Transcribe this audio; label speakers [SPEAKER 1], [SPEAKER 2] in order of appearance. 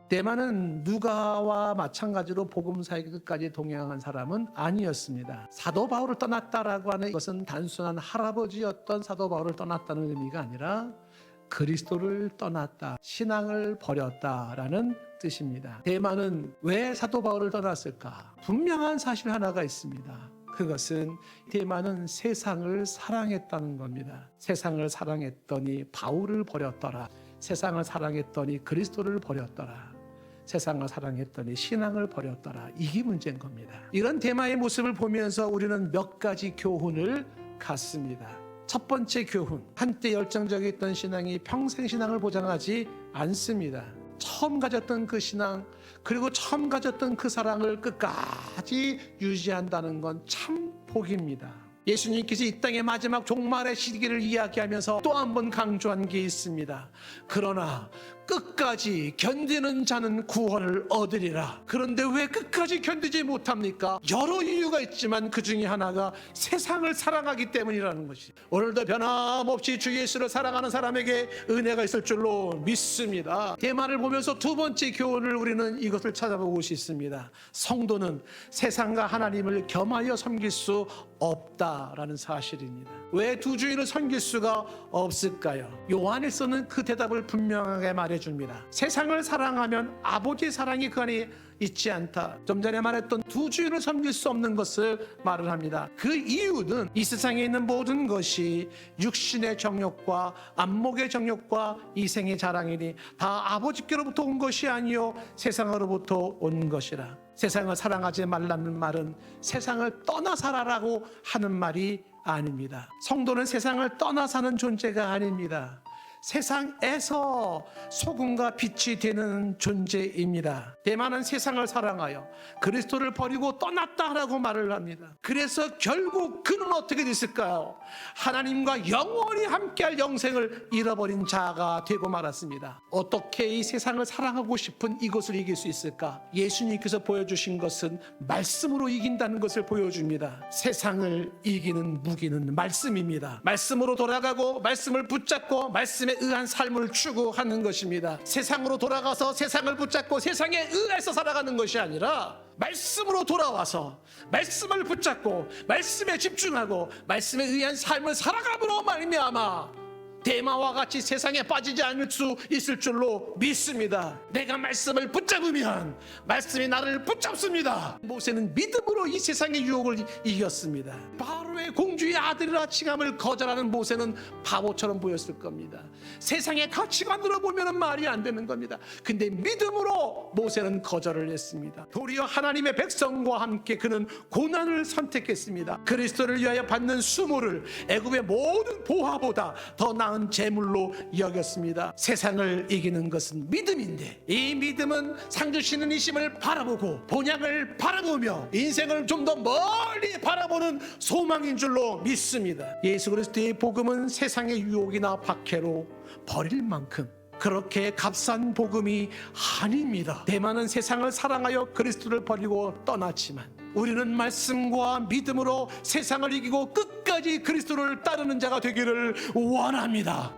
[SPEAKER 1] 대만은 누가와 마찬가지로 복음사의 끝까지 동행한 사람은 아니었습니다. 사도 바울을 떠났다라고 하는 것은 단순한 할아버지였던 사도 바울을 떠났다는 의미가 아니라 그리스도를 떠났다, 신앙을 버렸다라는 뜻입니다. 대만은 왜 사도 바울을 떠났을까? 분명한 사실 하나가 있습니다. 그것은 대만은 세상을 사랑했다는 겁니다. 세상을 사랑했더니 바울을 버렸더라. 세상을 사랑했더니 그리스도를 버렸더라. 세상을 사랑했더니 신앙을 버렸더라. 이게 문제인 겁니다. 이런 대마의 모습을 보면서 우리는 몇 가지 교훈을 갖습니다. 첫 번째 교훈, 한때 열정적이었던 신앙이 평생 신앙을 보장하지 않습니다. 처음 가졌던 그 신앙, 그리고 처음 가졌던 그 사랑을 끝까지 유지한다는 건 참 복입니다. 예수님께서 이 땅의 마지막 종말의 시기를 이야기하면서 또 한 번 강조한 게 있습니다. 그러나 끝까지 견디는 자는 구원을 얻으리라. 그런데 왜 끝까지 견디지 못합니까? 여러 이유가 있지만 그 중에 하나가 세상을 사랑하기 때문이라는 것이. 오늘도 변함없이 주 예수를 사랑하는 사람에게 은혜가 있을 줄로 믿습니다. 대만을 보면서 두 번째 교훈을 우리는 이것을 찾아보고 싶습니다. 성도는 세상과 하나님을 겸하여 섬길 수 없다라는 사실입니다. 왜 두 주인을 섬길 수가 없을까요? 요한에서는 그 대답을 분명하게 말해줍니다. 세상을 사랑하면 아버지의 사랑이 그 안에 있지 않다. 좀 전에 말했던 두 주인을 섬길 수 없는 것을 말을 합니다. 그 이유는 이 세상에 있는 모든 것이 육신의 정욕과 안목의 정욕과 이생의 자랑이니 다 아버지께로부터 온 것이 아니요 세상으로부터 온 것이라. 세상을 사랑하지 말라는 말은 세상을 떠나 살아라고 하는 말이 아닙니다. 성도는 세상을 떠나 사는 존재가 아닙니다. 세상에서 소금과 빛이 되는 존재입니다. 대만은 세상을 사랑하여 그리스도를 버리고 떠났다라고 말을 합니다. 그래서 결국 그는 어떻게 됐을까요? 하나님과 영원히 함께할 영생을 잃어버린 자가 되고 말았습니다. 어떻게 이 세상을 사랑하고 싶은 이것을 이길 수 있을까? 예수님께서 보여주신 것은 말씀으로 이긴다는 것을 보여줍니다. 세상을 이기는 무기는 말씀입니다. 말씀으로 돌아가고 말씀을 붙잡고 말씀에 의한 삶을 추구하는 것입니다. 세상으로 돌아가서 세상을 붙잡고 세상에 의해서 살아가는 것이 아니라 말씀으로 돌아와서 말씀을 붙잡고 말씀에 집중하고 말씀에 의한 삶을 살아감으로 말미암아 대마와 같이 세상에 빠지지 않을 수 있을 줄로 믿습니다. 내가 말씀을 붙잡으면 말씀이 나를 붙잡습니다. 모세는 믿음으로 이 세상의 유혹을 이겼습니다. 바로의 공주의 아들이라 칭함을 거절하는 모세는 바보처럼 보였을 겁니다. 세상의 가치관으로 보면 말이 안 되는 겁니다. 근데 믿음으로 모세는 거절을 했습니다. 도리어 하나님의 백성과 함께 그는 고난을 선택했습니다. 그리스도를 위하여 받는 수모를 애굽의 모든 보화보다 더 나은 재물로 여겼습니다. 세상을 이기는 것은 믿음인데 이 믿음은 상주시는 이심을 바라보고 본향을 바라보며 인생을 좀 더 멀리 바라보는 소망인 줄로 믿습니다. 예수 그리스도의 복음은 세상의 유혹이나 박해로 버릴 만큼 그렇게 값싼 복음이 아닙니다. 대만은 세상을 사랑하여 그리스도를 버리고 떠났지만 우리는 말씀과 믿음으로 세상을 이기고 끝까지 그리스도를 따르는 자가 되기를 원합니다.